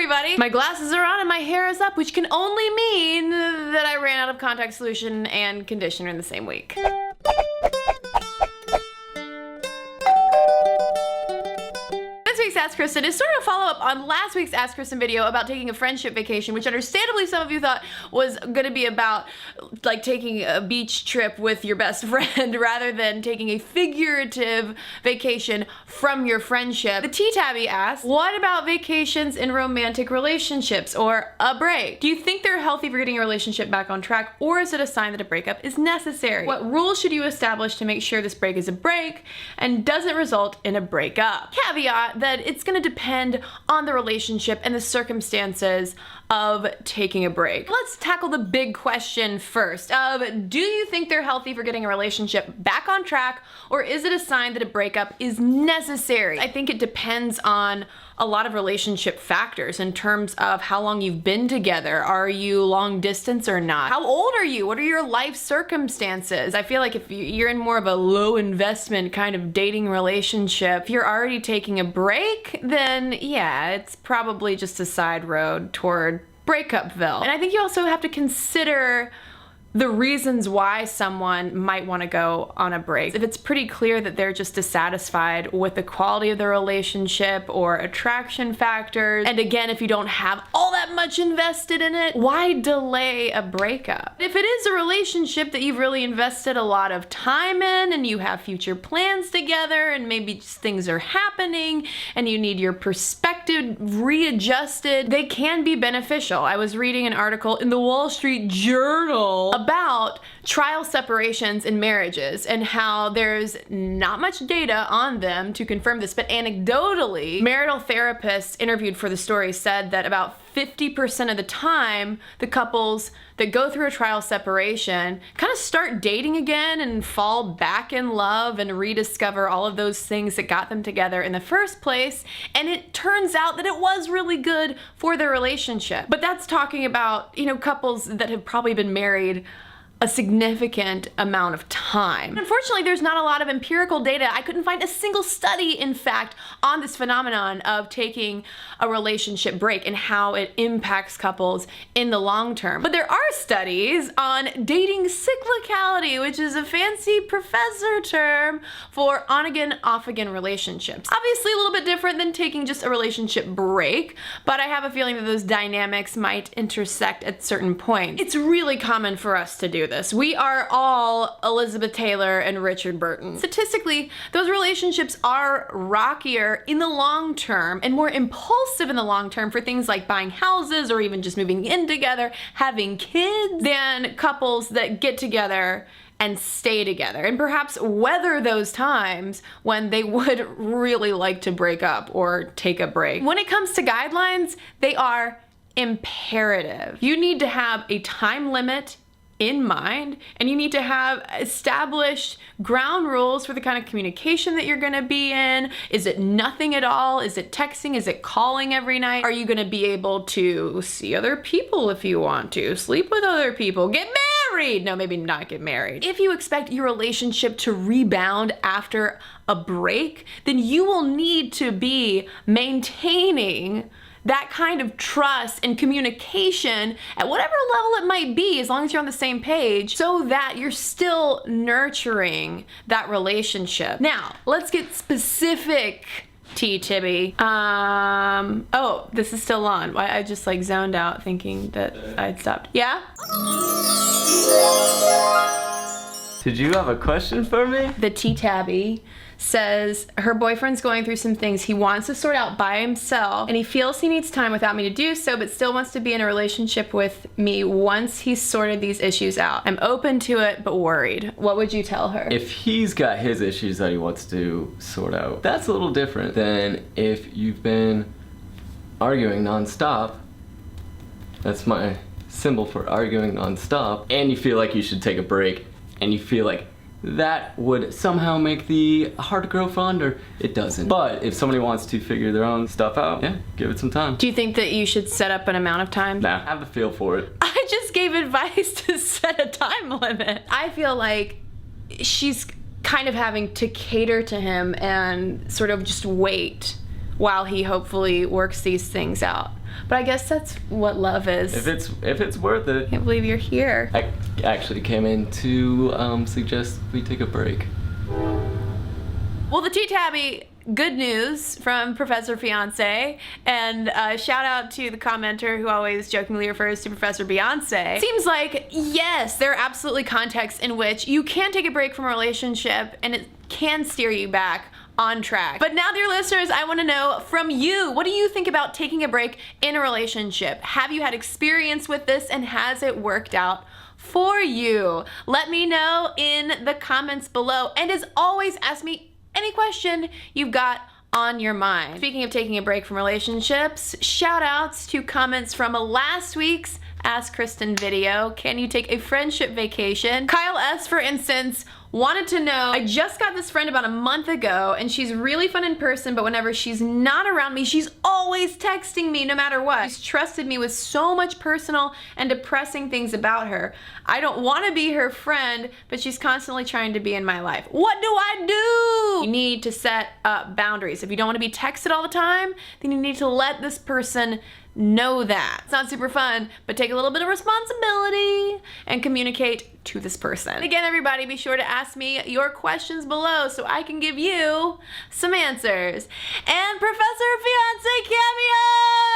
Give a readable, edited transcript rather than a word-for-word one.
everybody! My glasses are on and my hair is up, which can only mean that I ran out of contact solution and conditioner in the same week. This week's Ask Kristen is sort of a follow-up on last week's Ask Kristen video about taking a friendship vacation, which understandably some of you thought was gonna be about like taking a beach trip with your best friend rather than taking a figurative vacation from your friendship. The T-Tabby asked, what about vacations in romantic relationships or a break? Do you think they're healthy for getting a relationship back on track, or is it a sign that a breakup is necessary? What rules should you establish to make sure this break is a break and doesn't result in a breakup? Caveat that it's gonna depend on the relationship and the circumstances of taking a break. Let's tackle the big question first of, do you think they're healthy for getting a relationship back on track, or is it a sign that a breakup is necessary? I think it depends on a lot of relationship factors in terms of how long you've been together. Are you long distance or not? How old are you? What are your life circumstances? I feel like if you're in more of a low investment kind of dating relationship, if you're already taking a break, then yeah, it's probably just a side road toward Breakupville. And I think you also have to consider the reasons why someone might want to go on a break. If it's pretty clear that they're just dissatisfied with the quality of the relationship or attraction factors, and again, if you don't have all that much invested in it, why delay a breakup? If it is a relationship that you've really invested a lot of time in and you have future plans together and maybe just things are happening and you need your perspective readjusted, they can be beneficial. I was reading an article in the Wall Street Journal about trial separations in marriages and how there's not much data on them to confirm this, but anecdotally, marital therapists interviewed for the story said that about 50% of the time, the couples that go through a trial separation kind of start dating again and fall back in love and rediscover all of those things that got them together in the first place. And it turns out that it was really good for their relationship. But that's talking about, you know, couples that have probably been married a significant amount of time. Unfortunately, there's not a lot of empirical data. I couldn't find a single study, in fact, on this phenomenon of taking a relationship break and how it impacts couples in the long term. But there are studies on dating cyclicality, which is a fancy professor term for on-again, off-again relationships. Obviously a little bit different than taking just a relationship break, but I have a feeling that those dynamics might intersect at certain points. It's really common for us to do this. We are all Elizabeth Taylor and Richard Burton. Statistically, those relationships are rockier in the long term and more impulsive in the long term for things like buying houses or even just moving in together, having kids, than couples that get together and stay together and perhaps weather those times when they would really like to break up or take a break. When it comes to guidelines, they are imperative. You need to have a time limit in mind, and you need to have established ground rules for the kind of communication that you're gonna be in. Is it nothing at all? Is it texting? Is it calling every night? Are you gonna be able to see other people if you want to? Sleep with other people? Get married? No, maybe not get married. If you expect your relationship to rebound after a break, then you will need to be maintaining that kind of trust and communication at whatever level it might be, as long as you're on the same page, so that you're still nurturing that relationship. Now, let's get specific, T-Tibby. Oh, this is still on. I just like zoned out thinking that I'd stopped. Yeah? Did you have a question for me? The T-Tabby says her boyfriend's going through some things he wants to sort out by himself, and he feels he needs time without me to do so, but still wants to be in a relationship with me once he's sorted these issues out. I'm open to it, but worried. What would you tell her? If he's got his issues that he wants to sort out, that's a little different than if you've been arguing nonstop. That's my symbol for arguing nonstop, and you feel like you should take a break, and you feel like that would somehow make the heart grow fonder. It doesn't. But if somebody wants to figure their own stuff out, yeah, give it some time. Do you think that you should set up an amount of time? Nah, have a feel for it. I just gave advice to set a time limit. I feel like she's kind of having to cater to him and sort of just wait while he hopefully works these things out. But I guess that's what love is. If it's worth it. I can't believe you're here. I actually came in to suggest we take a break. Well, the Tea Tabby, good news from Professor Fiance, and shout out to the commenter who always jokingly refers to Professor Beyonce. Seems like, yes, there are absolutely contexts in which you can take a break from a relationship and it can steer you back on track. But now, dear listeners, I want to know from you, what do you think about taking a break in a relationship? Have you had experience with this, and has it worked out for you? Let me know in the comments below. And as always, ask me any question you've got on your mind. Speaking of taking a break from relationships, shout outs to comments from last week's Ask Cristen video. Can you take a friendship vacation? Kyle S., for instance, wanted to know, I just got this friend about a month ago and she's really fun in person, but whenever she's not around me, she's always texting me no matter what. She's trusted me with so much personal and depressing things about her. I don't want to be her friend, but she's constantly trying to be in my life. What do I do? You need to set up boundaries. If you don't want to be texted all the time, then you need to let this person know that. It's not super fun, but take a little bit of responsibility and communicate to this person. And again, everybody, be sure to ask me your questions below so I can give you some answers. And Professor Fiance cameo!